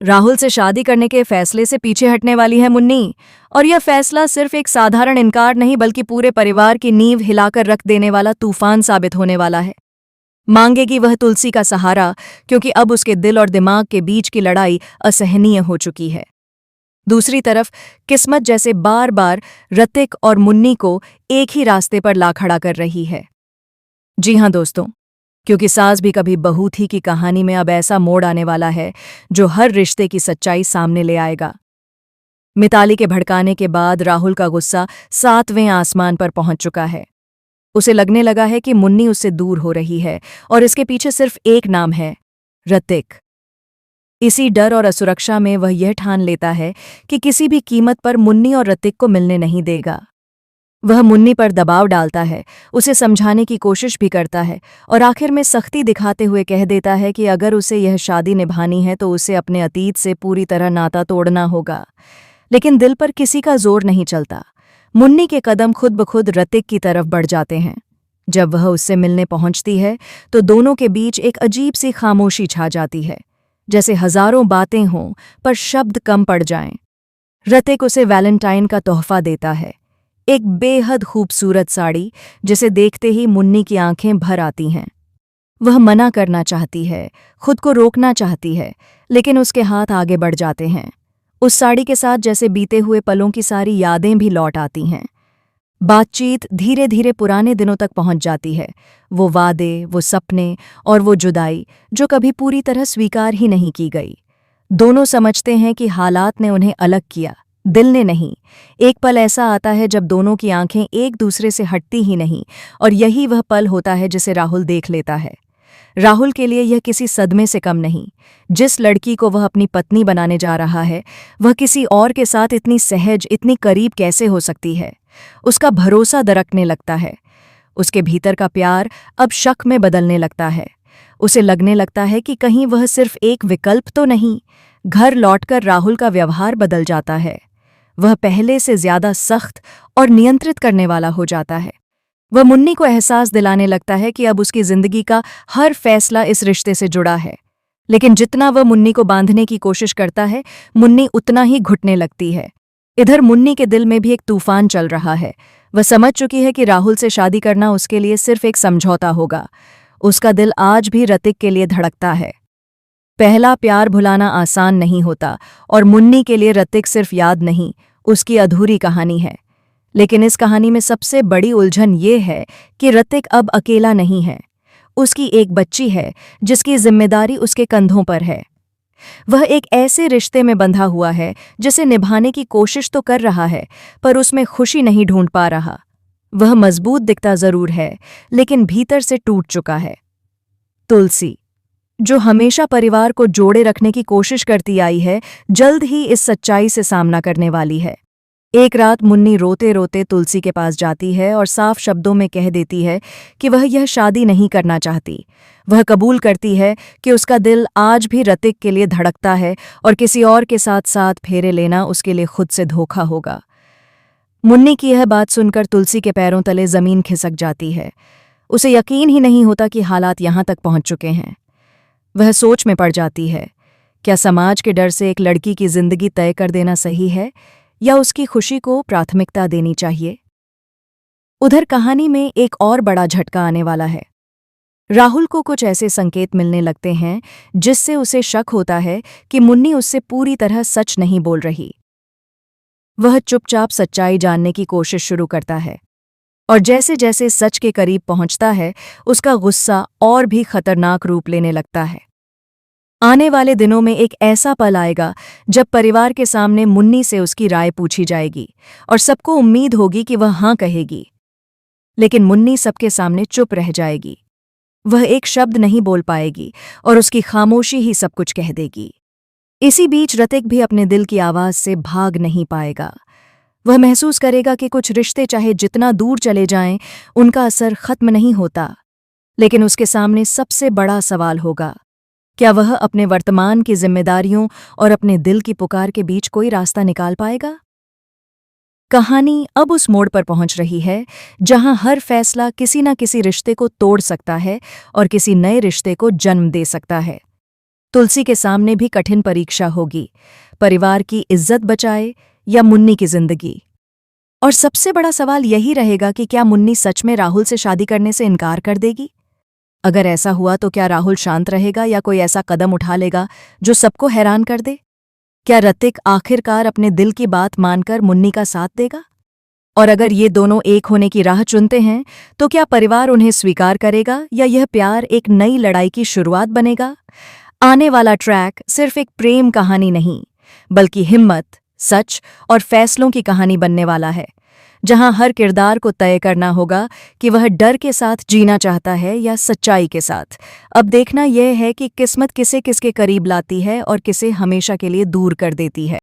राहुल से शादी करने के फैसले से पीछे हटने वाली है मुन्नी। और यह फैसला सिर्फ एक साधारण इनकार नहीं बल्कि पूरे परिवार की नींव हिलाकर रख देने वाला तूफान साबित होने वाला है। मांगेगी वह तुलसी का सहारा, क्योंकि अब उसके दिल और दिमाग के बीच की लड़ाई असहनीय हो चुकी है। दूसरी तरफ किस्मत जैसे बार बार ऋतिक और मुन्नी को एक ही रास्ते पर ला खड़ा कर रही है। जी हां दोस्तों, क्योंकि सास भी कभी बहू थी की कहानी में अब ऐसा मोड़ आने वाला है जो हर रिश्ते की सच्चाई सामने ले आएगा। मिताली के भड़काने के बाद राहुल का गुस्सा 7वें आसमान पर पहुंच चुका है। उसे लगने लगा है कि मुन्नी उससे दूर हो रही है और इसके पीछे सिर्फ एक नाम है, ऋतिक। इसी डर और असुरक्षा में वह यह ठान लेता है कि किसी भी कीमत पर मुन्नी और ऋतिक को मिलने नहीं देगा। वह मुन्नी पर दबाव डालता है, उसे समझाने की कोशिश भी करता है और आखिर में सख्ती दिखाते हुए कह देता है कि अगर उसे यह शादी निभानी है तो उसे अपने अतीत से पूरी तरह नाता तोड़ना होगा। लेकिन दिल पर किसी का जोर नहीं चलता। मुन्नी के कदम खुद ब खुद ऋतिक की तरफ बढ़ जाते हैं। जब वह उससे मिलने पहुंचती है तो दोनों के बीच एक अजीब सी खामोशी छा जाती है, जैसे हजारों बातें हों पर शब्द कम पड़ जाएं। ऋतिक उसे वैलेंटाइन का तोहफा देता है, एक बेहद खूबसूरत साड़ी जिसे देखते ही मुन्नी की आंखें भर आती हैं। वह मना करना चाहती है, खुद को रोकना चाहती है, लेकिन उसके हाथ आगे बढ़ जाते हैं। उस साड़ी के साथ जैसे बीते हुए पलों की सारी यादें भी लौट आती हैं। बातचीत धीरे धीरे पुराने दिनों तक पहुंच जाती है। वो वादे, वो सपने और वो जुदाई जो कभी पूरी तरह स्वीकार ही नहीं की गई। दोनों समझते हैं कि हालात ने उन्हें अलग किया, दिल ने नहीं। एक पल ऐसा आता है जब दोनों की आंखें एक दूसरे से हटती ही नहीं, और यही वह पल होता है जिसे राहुल देख लेता है। राहुल के लिए यह किसी सदमे से कम नहीं। जिस लड़की को वह अपनी पत्नी बनाने जा रहा है, वह किसी और के साथ इतनी सहज, इतनी करीब कैसे हो सकती है। उसका भरोसा दरकने लगता है। उसके भीतर का प्यार अब शक में बदलने लगता है। उसे लगने लगता है कि कहीं वह सिर्फ एक विकल्प तो नहीं। घर लौटकर राहुल का व्यवहार बदल जाता है। वह पहले से ज्यादा सख्त और नियंत्रित करने वाला हो जाता है। वह मुन्नी को एहसास दिलाने लगता है कि अब उसकी जिंदगी का हर फैसला इस रिश्ते से जुड़ा है। लेकिन जितना वह मुन्नी को बांधने की कोशिश करता है, मुन्नी उतना ही घुटने लगती है। इधर मुन्नी के दिल में भी एक तूफान चल रहा है। वह समझ चुकी है कि राहुल से शादी करना उसके लिए सिर्फ एक समझौता होगा। उसका दिल आज भी ऋतिक के लिए धड़कता है। पहला प्यार भुलाना आसान नहीं होता, और मुन्नी के लिए ऋतिक सिर्फ याद नहीं, उसकी अधूरी कहानी है। लेकिन इस कहानी में सबसे बड़ी उलझन ये है कि ऋतिक अब अकेला नहीं है। उसकी एक बच्ची है जिसकी जिम्मेदारी उसके कंधों पर है। वह एक ऐसे रिश्ते में बंधा हुआ है जिसे निभाने की कोशिश तो कर रहा है, पर उसमें खुशी नहीं ढूंढ पा रहा। वह मजबूत दिखता जरूर है, लेकिन भीतर से टूट चुका है। तुलसी, जो हमेशा परिवार को जोड़े रखने की कोशिश करती आई है, जल्द ही इस सच्चाई से सामना करने वाली है। एक रात मुन्नी रोते रोते तुलसी के पास जाती है और साफ शब्दों में कह देती है कि वह यह शादी नहीं करना चाहती। वह कबूल करती है कि उसका दिल आज भी ऋतिक के लिए धड़कता है और किसी और के साथ साथ फेरे लेना उसके लिए खुद से धोखा होगा। मुन्नी की यह बात सुनकर तुलसी के पैरों तले जमीन खिसक जाती है। उसे यकीन ही नहीं होता कि हालात यहां तक पहुंच चुके हैं। वह सोच में पड़ जाती है, क्या समाज के डर से एक लड़की की जिंदगी तय कर देना सही है, या उसकी खुशी को प्राथमिकता देनी चाहिए। उधर कहानी में एक और बड़ा झटका आने वाला है। राहुल को कुछ ऐसे संकेत मिलने लगते हैं जिससे उसे शक होता है कि मुन्नी उससे पूरी तरह सच नहीं बोल रही। वह चुपचाप सच्चाई जानने की कोशिश शुरू करता है, और जैसे जैसे सच के करीब पहुंचता है, उसका गुस्सा और भी खतरनाक रूप लेने लगता है। आने वाले दिनों में एक ऐसा पल आएगा जब परिवार के सामने मुन्नी से उसकी राय पूछी जाएगी और सबको उम्मीद होगी कि वह हाँ कहेगी। लेकिन मुन्नी सबके सामने चुप रह जाएगी। वह एक शब्द नहीं बोल पाएगी और उसकी खामोशी ही सब कुछ कह देगी। इसी बीच ऋतिक भी अपने दिल की आवाज से भाग नहीं पाएगा। वह महसूस करेगा कि कुछ रिश्ते चाहे जितना दूर चले जाएं, उनका असर खत्म नहीं होता। लेकिन उसके सामने सबसे बड़ा सवाल होगा, क्या वह अपने वर्तमान की जिम्मेदारियों और अपने दिल की पुकार के बीच कोई रास्ता निकाल पाएगा? कहानी अब उस मोड़ पर पहुंच रही है जहां हर फैसला किसी न किसी रिश्ते को तोड़ सकता है और किसी नए रिश्ते को जन्म दे सकता है। तुलसी के सामने भी कठिन परीक्षा होगी, परिवार की इज्जत बचाए या मुन्नी की जिंदगी। और सबसे बड़ा सवाल यही रहेगा कि क्या मुन्नी सच में राहुल से शादी करने से इनकार कर देगी? अगर ऐसा हुआ तो क्या राहुल शांत रहेगा या कोई ऐसा कदम उठा लेगा जो सबको हैरान कर दे? क्या ऋतिक आखिरकार अपने दिल की बात मानकर मुन्नी का साथ देगा? और अगर ये दोनों एक होने की राह चुनते हैं तो क्या परिवार उन्हें स्वीकार करेगा या यह प्यार एक नई लड़ाई की शुरुआत बनेगा? आने वाला ट्रैक सिर्फ एक प्रेम कहानी नहीं, बल्कि हिम्मत, सच और फैसलों की कहानी बनने वाला है, जहां हर किरदार को तय करना होगा कि वह डर के साथ जीना चाहता है या सच्चाई के साथ। अब देखना यह है कि किस्मत किसे किसके करीब लाती है और किसे हमेशा के लिए दूर कर देती है।